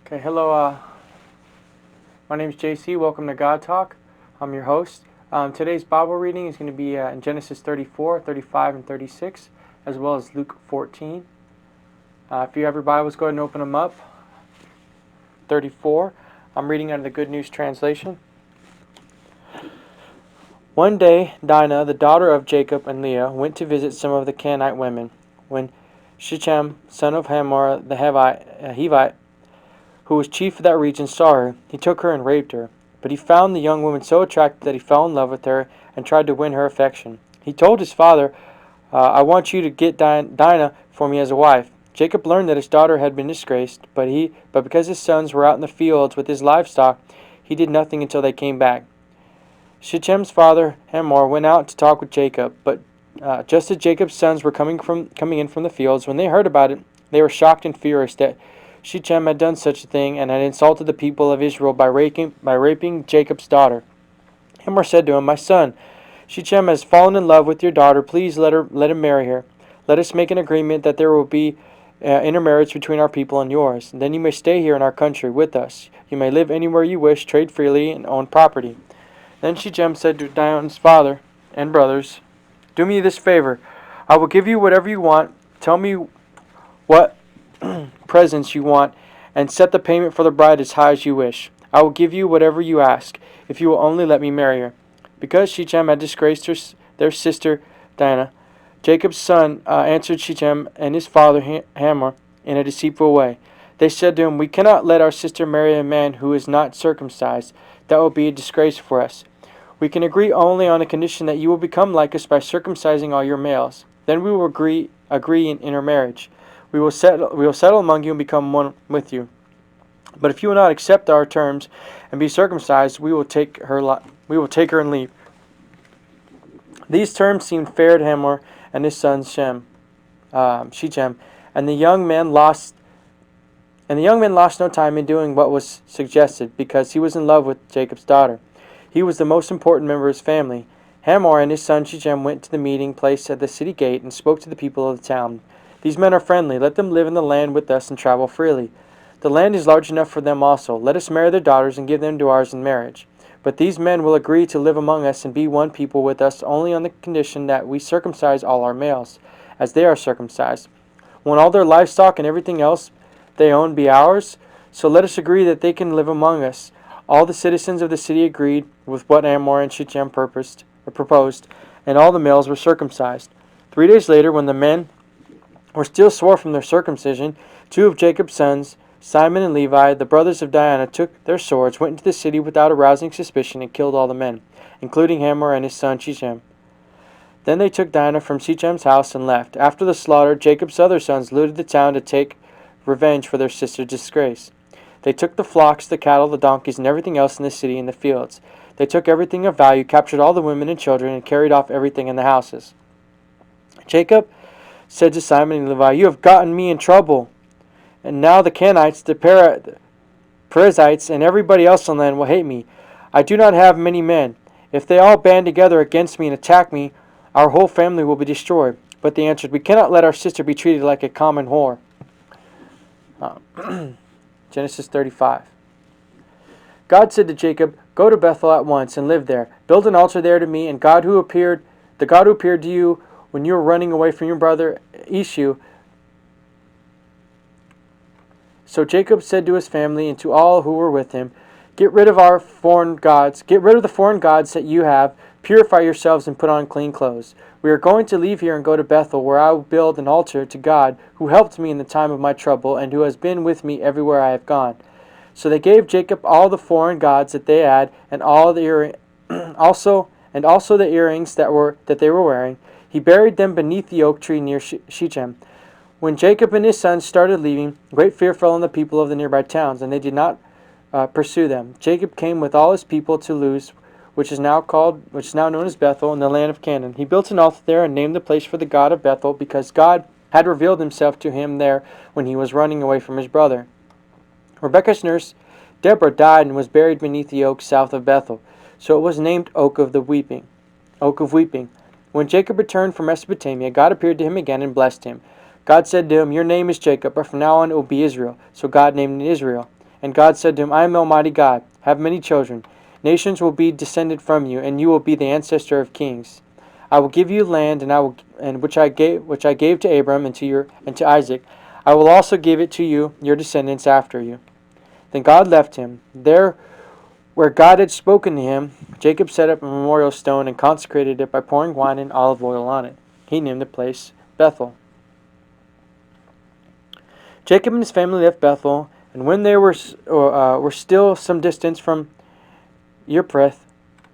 Okay, hello. My name is JC. Welcome to God Talk. I'm your host. Today's Bible reading is going to be in Genesis 34, 35, and 36, as well as Luke 14. If you have your Bibles, go ahead and open them up. 34. I'm reading out of the Good News Translation. One day, Dinah, the daughter of Jacob and Leah, went to visit some of the Canaanite women. When Shechem, son of Hamor the Hivite, who was chief of that region, saw her, he took her and raped her. But he found the young woman so attractive that he fell in love with her and tried to win her affection. He told his father, I want you to get Dinah for me as a wife. Jacob learned that his daughter had been disgraced, but because his sons were out in the fields with his livestock, he did nothing until they came back. Shechem's father, Hamor, went out to talk with Jacob, but just as Jacob's sons were coming in from the fields, when they heard about it, they were shocked and furious that Shechem had done such a thing and had insulted the people of Israel by raping Jacob's daughter. Hamor said to him, My son, Shechem has fallen in love with your daughter. Please let him marry her. Let us make an agreement that there will be intermarriage between our people and yours. And then you may stay here in our country with us. You may live anywhere you wish, trade freely, and own property. Then Shechem said to Dinah's father and brothers, Do me this favor. I will give you whatever you want. Tell me what presents you want, and set the payment for the bride as high as you wish. I will give you whatever you ask, if you will only let me marry her. Because Shechem had disgraced their sister Dinah, Jacob's son answered Shechem and his father Hamor in a deceitful way. They said to him, We cannot let our sister marry a man who is not circumcised. That will be a disgrace for us. We can agree only on a condition that you will become like us by circumcising all your males. Then we will agree in intermarriage. We will settle among you and become one with you. But if you will not accept our terms and be circumcised, we will take her and leave. These terms seemed fair to Hamor and his son Shechem, and the young man lost no time in doing what was suggested, because he was in love with Jacob's daughter. He was the most important member of his family. Hamor and his son Shechem went to the meeting place at the city gate and spoke to the people of the town. These men are friendly. Let them live in the land with us and travel freely. The land is large enough for them also. Let us marry their daughters and give them to ours in marriage. But these men will agree to live among us and be one people with us only on the condition that we circumcise all our males, as they are circumcised. When all their livestock and everything else they own be ours, so let us agree that they can live among us. All the citizens of the city agreed with what Hamor and Shechem proposed, and all the males were circumcised. 3 days later, when the men were still sore from their circumcision, two of Jacob's sons, Simon and Levi, the brothers of Dinah, took their swords, went into the city without arousing suspicion, and killed all the men, including Hamor and his son Shechem. Then they took Dinah from Shechem's house and left. After the slaughter, Jacob's other sons looted the town to take revenge for their sister's disgrace. They took the flocks, the cattle, the donkeys, and everything else in the city and the fields. They took everything of value, captured all the women and children, and carried off everything in the houses. Jacob said to Simon and Levi, You have gotten me in trouble. And now the Canaanites, the Perizzites, and everybody else on land will hate me. I do not have many men. If they all band together against me and attack me, our whole family will be destroyed. But they answered, We cannot let our sister be treated like a common whore. Genesis 35. God said to Jacob, Go to Bethel at once and live there. Build an altar there to me, and the God who appeared to you when you were running away from your brother Esau. So Jacob said to his family and to all who were with him, Get rid of the foreign gods that you have. Purify yourselves and put on clean clothes. We are going to leave here and go to Bethel, where I will build an altar to God, who helped me in the time of my trouble and who has been with me everywhere I have gone. So they gave Jacob all the foreign gods that they had, and also the earrings that they were wearing. He buried them beneath the oak tree near Shechem. When Jacob and his sons started leaving, great fear fell on the people of the nearby towns, and they did not pursue them. Jacob came with all his people to Luz, which is now known as Bethel, in the land of Canaan. He built an altar there and named the place for the God of Bethel, because God had revealed himself to him there when he was running away from his brother. Rebekah's nurse, Deborah, died and was buried beneath the oak south of Bethel, so it was named Oak of Weeping. When Jacob returned from Mesopotamia, God appeared to him again and blessed him. God said to him, Your name is Jacob, but from now on it will be Israel. So God named it Israel. And God said to him, I am Almighty God, have many children. Nations will be descended from you, and you will be the ancestor of kings. I will give you land, which I gave to Abram and to Isaac. I will also give it to you, your descendants after you. Then God left him. There where God had spoken to him, Jacob set up a memorial stone and consecrated it by pouring wine and olive oil on it. He named the place Bethel. Jacob and his family left Bethel, and when they were still some distance from Yirpreth,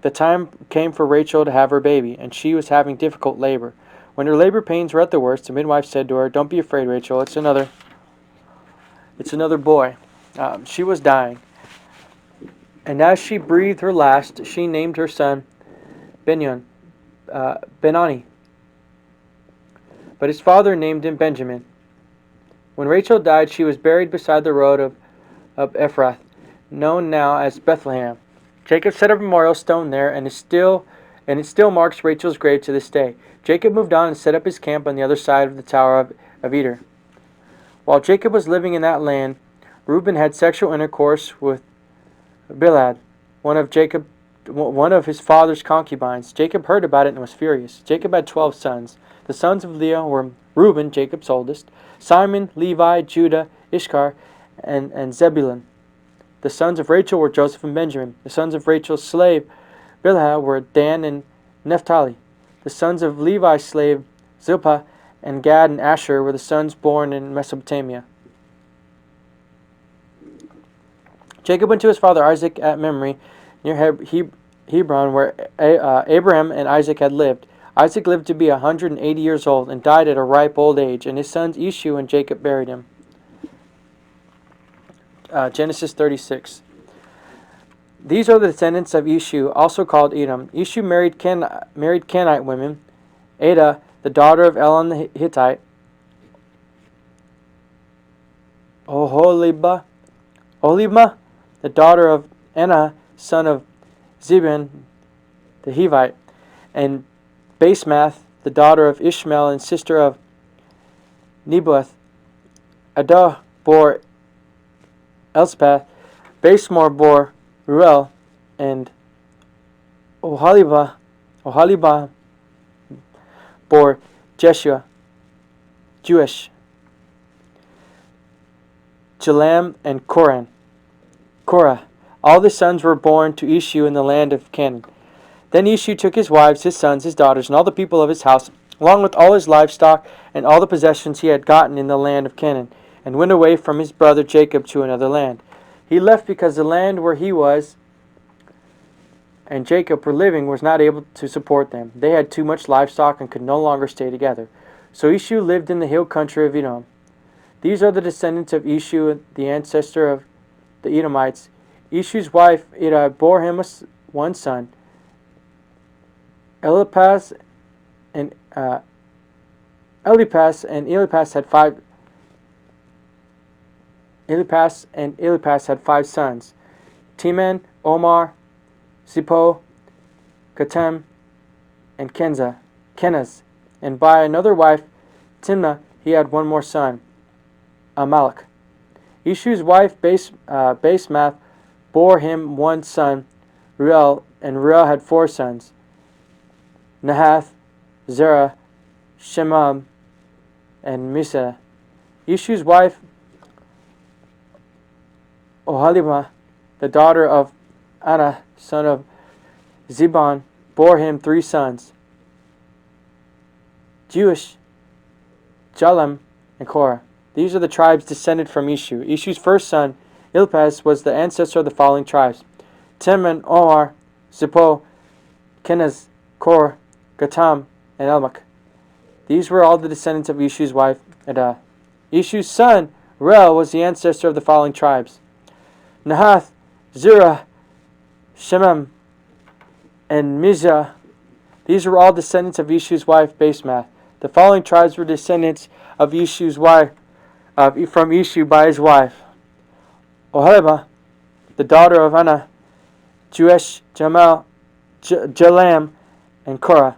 the time came for Rachel to have her baby, and she was having difficult labor. When her labor pains were at the worst, the midwife said to her, Don't be afraid, Rachel, it's another boy. She was dying. And as she breathed her last, she named her son Benoni. But his father named him Benjamin. When Rachel died, she was buried beside the road of Ephrath, known now as Bethlehem. Jacob set up a memorial stone there, and it still marks Rachel's grave to this day. Jacob moved on and set up his camp on the other side of the Tower of Eder. While Jacob was living in that land, Reuben had sexual intercourse with Bilhah, one of his father's concubines. Jacob heard about it and was furious. Jacob had 12 sons. The sons of Leah were Reuben, Jacob's oldest, Simon, Levi, Judah, Issachar, and Zebulun. The sons of Rachel were Joseph and Benjamin. The sons of Rachel's slave Bilhah were Dan and Naphtali. The sons of Levi's slave Zilpah and Gad and Asher were the sons born in Mesopotamia. Jacob went to his father Isaac at Mamre, near Hebron, where Abraham and Isaac had lived. Isaac lived to be 180 years old and died at a ripe old age, and his sons Esau and Jacob buried him. Genesis 36. These are the descendants of Esau, also called Edom. Esau married Canaanite women: Adah, the daughter of Elon the Hittite; Oholibah, the daughter of Anah, son of Ziban the Hivite; and Basemath, the daughter of Ishmael and sister of Nebaioth. Adah bore Elspeth. Basemor bore Ruel, and Oholibah bore Jeshua, Jewish, Jalam, and Korah. All the sons were born to Esau in the land of Canaan. Then Esau took his wives, his sons, his daughters, and all the people of his house, along with all his livestock and all the possessions he had gotten in the land of Canaan, and went away from his brother Jacob to another land. He left because the land where he and Jacob were living was not able to support them. They had too much livestock and could no longer stay together. So Esau lived in the hill country of Edom. These are the descendants of Esau, the ancestor of the Edomites. Esau's wife Adah bore him one son, Eliphaz, and Eliphaz had five sons: Teman, Omar, Zippo, Gatem, and Kenaz. And by another wife, Timnah, he had one more son, Amalek. Esau's wife Basemath bore him one son, Reuel, and Reuel had four sons, Nahath, Zerah, Shemam, and Misa. Esau's wife Oholibah, the daughter of Anah, son of Ziban, bore him three sons, Jewish, Jalam, and Korah. These are the tribes descended from Esau. Esau's first son, Eliphaz, was the ancestor of the following tribes: Teman, Omar, Zippo, Kenaz, Kor, Gatam, and Elmach. These were all the descendants of Esau's wife, Adah. Esau's son, Reuel, was the ancestor of the following tribes: Nahath, Zerah, Shemam, and Mizah. These were all descendants of Esau's wife, Basemath. The following tribes were descendants of Esau's wife, from Esau by his wife: Oholibah, the daughter of Anah, Jewish, Jalam, and Korah.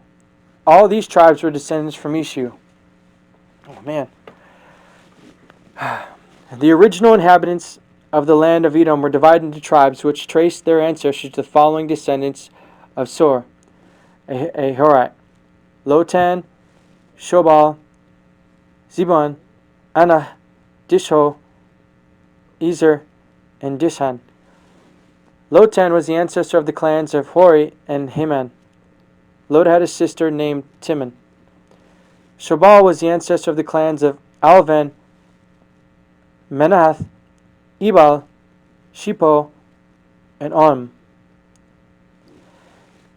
All these tribes were descendants from Esau. Oh man. The original inhabitants of the land of Edom were divided into tribes which traced their ancestors to the following descendants of Seir, a Horite: Lotan, Shobal, Zebulun, Anah, Disho, Ezer, and Dishan. Lotan was the ancestor of the clans of Hori and Heman. Lot had a sister named Timon. Shobal was the ancestor of the clans of Alvan, Manahath, Ebal, Shepho, and On.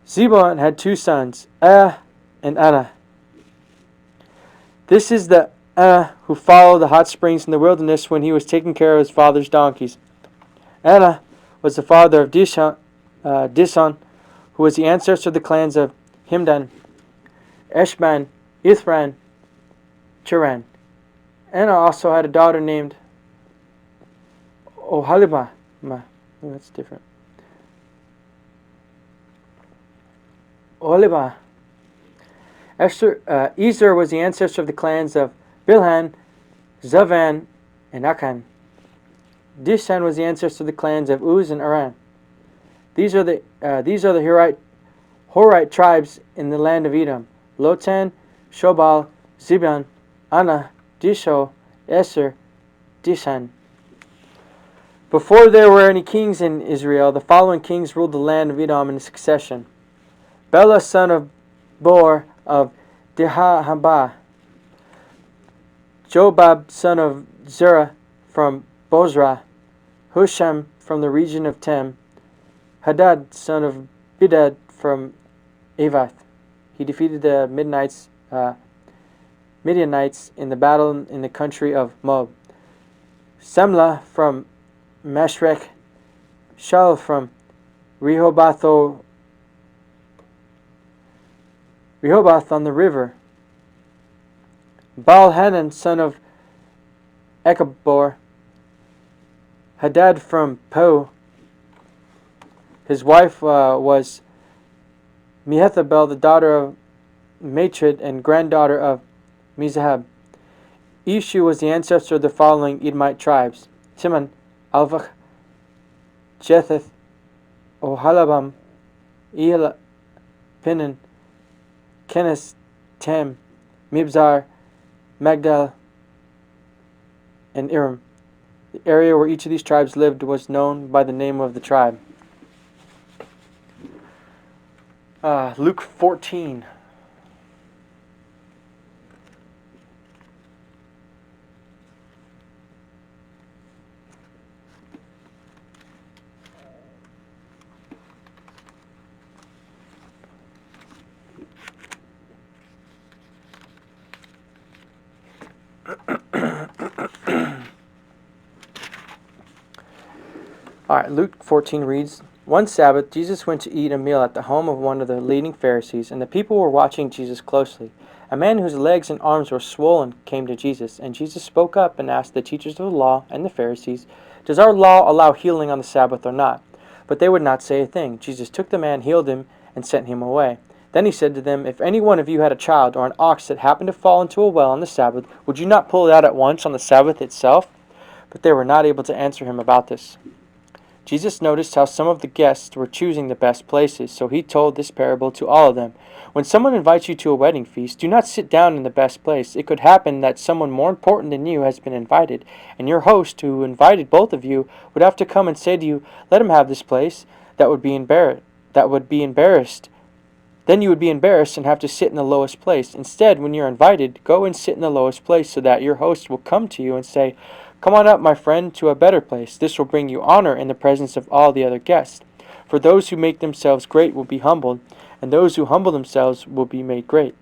Zebulun had two sons, and Anah. This is the who followed the hot springs in the wilderness when he was taking care of his father's donkeys. Anah was the father of Dishon, who was the ancestor of the clans of Himdan, Eshban, Ithran, Cheran. Anah also had a daughter named Oholibah. That's different. Oholibah. Ezer was the ancestor of the clans of Bilhan, Zavan, and Akan. Dishan was the ancestor of the clans of Uz and Aran. These are the Horite tribes in the land of Edom: Lotan, Shobal, Zebulun, Anah, Disho, Eser, Dishan. Before there were any kings in Israel, the following kings ruled the land of Edom in succession: Bela, son of Bor of Dihahaba; Jobab, son of Zerah from Bozrah; Husham from the region of Tem; Hadad, son of Bidad from Avath. He defeated the Midianites in the battle in the country of Moab. Samlah from Mashrek; Shaul from Rehoboth on the river; Baal-Hanan, son of Echbor; Hadad from Po. His wife was Mehethabel, the daughter of Matred and granddaughter of Mizahab. Ishu was the ancestor of the following Edomite tribes: Timon, Alvach, Jetheth, Ohalabam, Elah, Pinan, Kenes, Tem, Mibzar, Magdal, and Iram. The area where each of these tribes lived was known by the name of the tribe. Luke 14. Alright, Luke 14 reads, One Sabbath, Jesus went to eat a meal at the home of one of the leading Pharisees, and the people were watching Jesus closely. A man whose legs and arms were swollen came to Jesus, and Jesus spoke up and asked the teachers of the law and the Pharisees, Does our law allow healing on the Sabbath or not? But they would not say a thing. Jesus took the man, healed him, and sent him away. Then he said to them, If any one of you had a child or an ox that happened to fall into a well on the Sabbath, would you not pull it out at once on the Sabbath itself? But they were not able to answer him about this. Jesus noticed how some of the guests were choosing the best places, so he told this parable to all of them. When someone invites you to a wedding feast, do not sit down in the best place. It could happen that someone more important than you has been invited, and your host, who invited both of you, would have to come and say to you, Let him have this place. That would be embarrassed. Then you would be embarrassed and have to sit in the lowest place. Instead, when you're invited, go and sit in the lowest place so that your host will come to you and say, Come on up, my friend, to a better place. This will bring you honor in the presence of all the other guests. For those who make themselves great will be humbled, and those who humble themselves will be made great.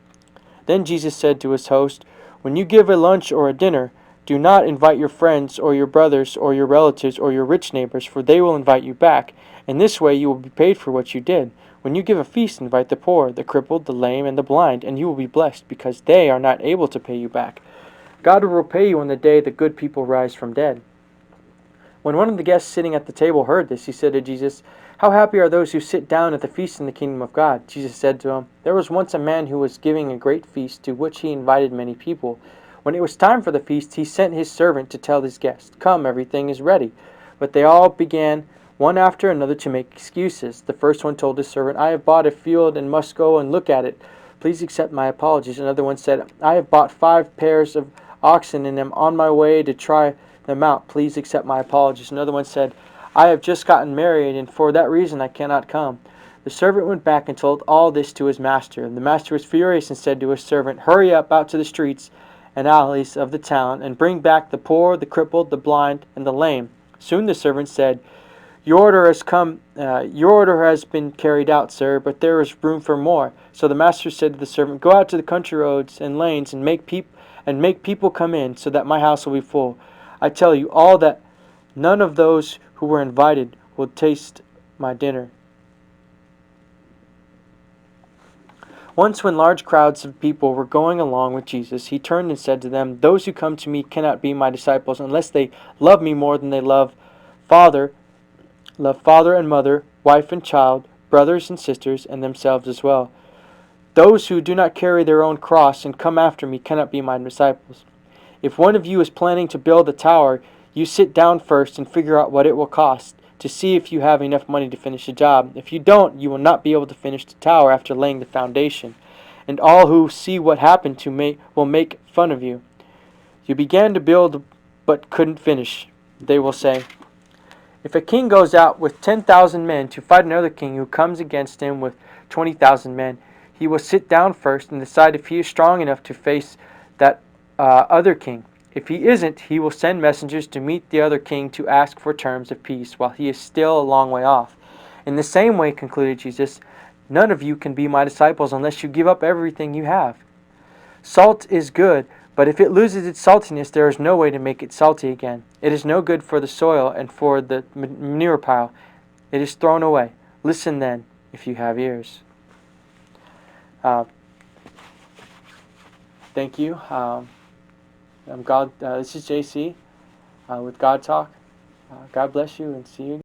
Then Jesus said to his host, When you give a lunch or a dinner, do not invite your friends or your brothers or your relatives or your rich neighbors, for they will invite you back. In this way you will be paid for what you did. When you give a feast, invite the poor, the crippled, the lame, and the blind, and you will be blessed, because they are not able to pay you back. God will repay you on the day the good people rise from dead. When one of the guests sitting at the table heard this, he said to Jesus, How happy are those who sit down at the feast in the kingdom of God? Jesus said to him, There was once a man who was giving a great feast, to which he invited many people. When it was time for the feast, he sent his servant to tell his guests, Come, everything is ready. But they all began one after another to make excuses. The first one told his servant, I have bought a field and must go and look at it. Please accept my apologies. Another one said, I have bought 5 pairs of oxen and am on my way to try them out. Please accept my apologies. Another one said, I have just gotten married, and for that reason I cannot come. The servant went back and told all this to his master. And the master was furious and said to his servant, Hurry up out to the streets and alleys of the town, and bring back the poor, the crippled, the blind, and the lame. Soon the servant said, Your order has come. Your order has been carried out, sir, but there is room for more. So the master said to the servant, Go out to the country roads and lanes and make people come in, so that my house will be full. I tell you all that none of those who were invited will taste my dinner. Once when large crowds of people were going along with Jesus, he turned and said to them, Those who come to me cannot be my disciples unless they love me more than they father, love father and mother, wife and child, brothers and sisters, and themselves as well. Those who do not carry their own cross and come after me cannot be my disciples. If one of you is planning to build a tower, you sit down first and figure out what it will cost, to see if you have enough money to finish the job. If you don't, you will not be able to finish the tower after laying the foundation. And all who see what happened to me will make fun of you. You began to build but couldn't finish, they will say. If a king goes out with 10,000 men to fight another king who comes against him with 20,000 men, he will sit down first and decide if he is strong enough to face that other king. If he isn't, he will send messengers to meet the other king to ask for terms of peace while he is still a long way off. In the same way, concluded Jesus, none of you can be my disciples unless you give up everything you have. Salt is good, but if it loses its saltiness, there is no way to make it salty again. It is no good for the soil and for the manure pile. It is thrown away. Listen then, if you have ears. Thank you. I'm God. This is JC with God Talk. God bless you and see you again.